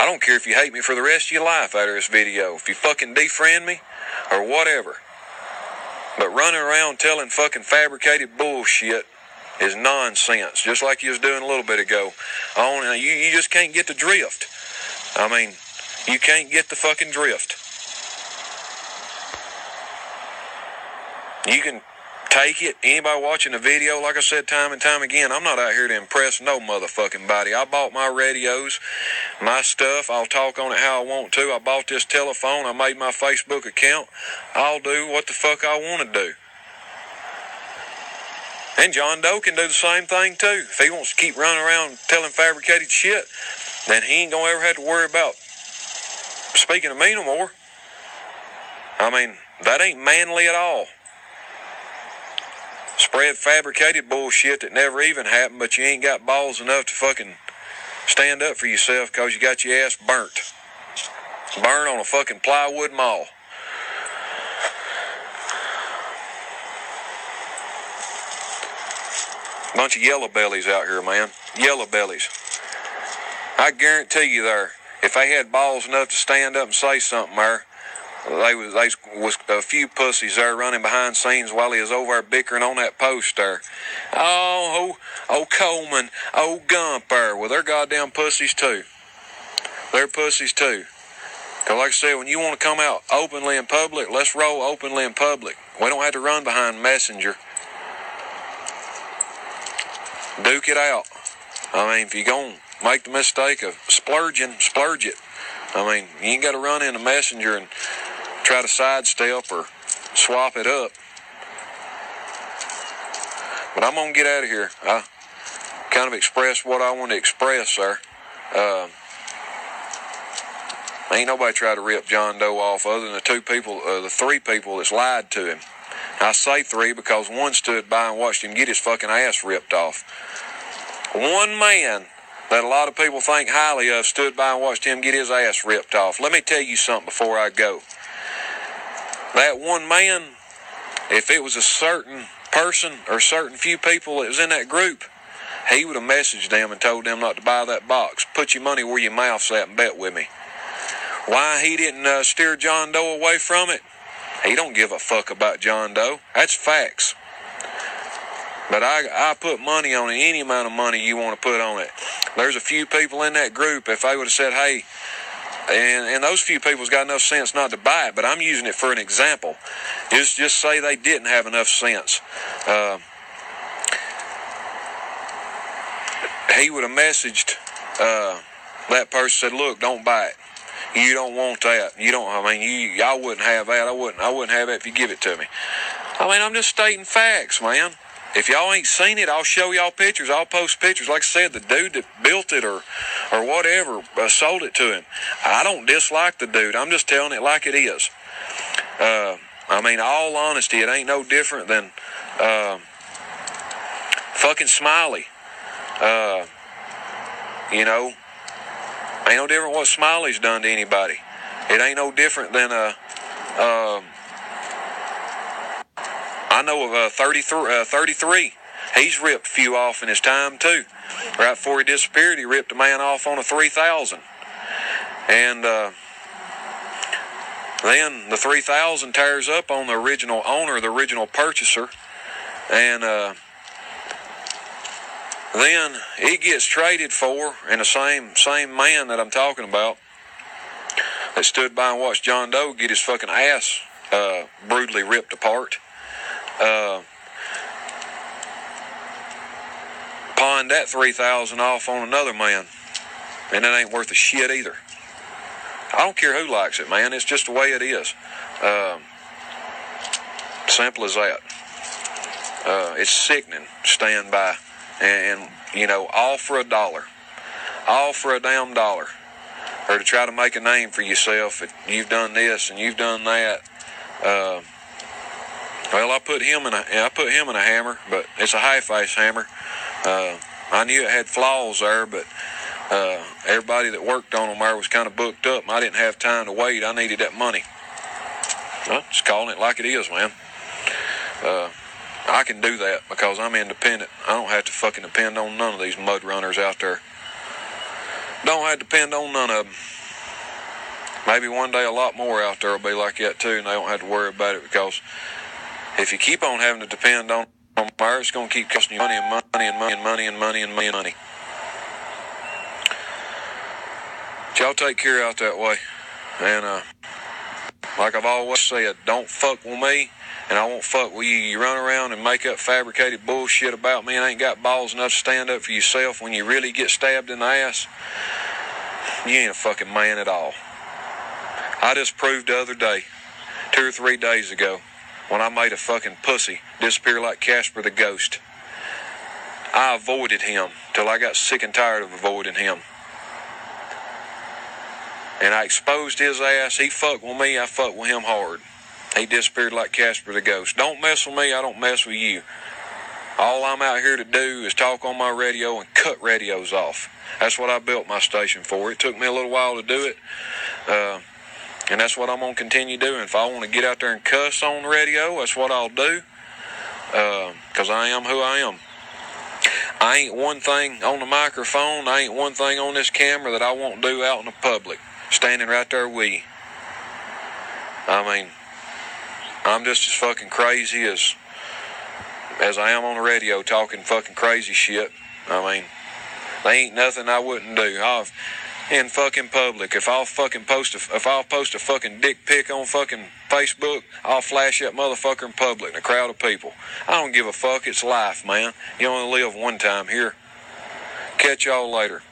don't care if you hate me for the rest of your life out of this video. If you fucking defriend me or whatever. But running around telling fucking fabricated bullshit is nonsense, just like you was doing a little bit ago. You just can't get the drift. I mean, you can't get the fucking drift. You can take it. Anybody watching the video, like I said time and time again, I'm not out here to impress no motherfucking body. I bought my radios, my stuff. I'll talk on it how I want to. I bought this telephone. I made my Facebook account. I'll do what the fuck I want to do. And John Doe can do the same thing too. If he wants to keep running around telling fabricated shit, then he ain't gonna ever have to worry about speaking to me no more. I mean, that ain't manly at all. Spread fabricated bullshit that never even happened, but you ain't got balls enough to fucking stand up for yourself because you got your ass burnt. Burnt on a fucking plywood mall. Bunch of yellow bellies out here, man. Yellow bellies. I guarantee you there, if they had balls enough to stand up and say something there, they was a few pussies there running behind scenes while he was over there bickering on that post there. Oh Coleman, Gump there. Well, they're goddamn pussies too. They're pussies too. Because like I said, when you want to come out openly in public, let's roll openly in public. We don't have to run behind Messenger. Duke it out. I mean, if you're going to make the mistake of splurging, splurge it. I mean, you ain't got to run in the Messenger and try to sidestep or swap it up. But I'm going to get out of here. I kind of expressed what I want to express, sir. Ain't nobody tried to rip John Doe off other than the three people that's lied to him. I say three because one stood by and watched him get his fucking ass ripped off. One man that a lot of people think highly of stood by and watched him get his ass ripped off. Let me tell you something before I go. That one man, if it was a certain person or certain few people that was in that group, he would have messaged them and told them not to buy that box. Put your money where your mouth's at and bet with me. Why he didn't steer John Doe away from it? He don't give a fuck about John Doe. That's facts. But I put money on it, any amount of money you want to put on it. There's a few people in that group, if they would have said, hey, and those few people's got enough sense not to buy it, but I'm using it for an example. Just say they didn't have enough sense. He would have messaged that person, said, look, don't buy it. You don't want that. I wouldn't have that. I wouldn't have that if you give it to me. I mean, I'm just stating facts, man. If y'all ain't seen it, I'll show y'all pictures. I'll post pictures. Like I said, the dude that built it or whatever sold it to him. I don't dislike the dude. I'm just telling it like it is. All honesty, it ain't no different than fucking Smiley. Ain't no different what Smiley's done to anybody. It ain't no different than I know of 33. He's ripped a few off in his time too. Right before he disappeared, he ripped a man off on a 3000. And then the 3000 tears up on the original owner, the original purchaser. And then it gets traded for, and the same man that I'm talking about that stood by and watched John Doe get his fucking ass brutally ripped apart, pawned that 3000 off on another man, and that ain't worth a shit either. I don't care who likes it, man. It's just the way it is. Simple as that. It's sickening. Stand by. And all for $1. All for a damn $1. Or to try to make a name for yourself. If you've done this and you've done that. I put him in a hammer, but it's a high-face hammer. I knew it had flaws there, but everybody that worked on them there was kind of booked up, and I didn't have time to wait. I needed that money. Well, just calling it like it is, man. I can do that because I'm independent. I don't have to fucking depend on none of these mud runners out there. Don't have to depend on none of them. Maybe one day a lot more out there will be like that too, and they don't have to worry about it, because if you keep on having to depend on fire, it's going to keep costing you money and money and money and money and money and money and money. But y'all take care out that way. And like I've always said, don't fuck with me, and I won't fuck with you. You run around and make up fabricated bullshit about me and ain't got balls enough to stand up for yourself when you really get stabbed in the ass. You ain't a fucking man at all. I just proved the other day, 2 or 3 days ago, when I made a fucking pussy disappear like Casper the Ghost. I avoided him till I got sick and tired of avoiding him. And I exposed his ass. He fucked with me, I fucked with him hard. He disappeared like Casper the Ghost. Don't mess with me, I don't mess with you. All I'm out here to do is talk on my radio and cut radios off. That's what I built my station for. It took me a little while to do it. And that's what I'm going to continue doing. If I want to get out there and cuss on the radio, that's what I'll do. Because I am who I am. I ain't one thing on the microphone, I ain't one thing on this camera that I won't do out in the public. Standing right there with you. I mean, I'm just as fucking crazy as I am on the radio talking fucking crazy shit. I mean, there ain't nothing I wouldn't do. In fucking public, if I'll post a fucking dick pic on fucking Facebook, I'll flash that motherfucker in public in a crowd of people. I don't give a fuck. It's life, man. You only live one time here. Catch y'all later.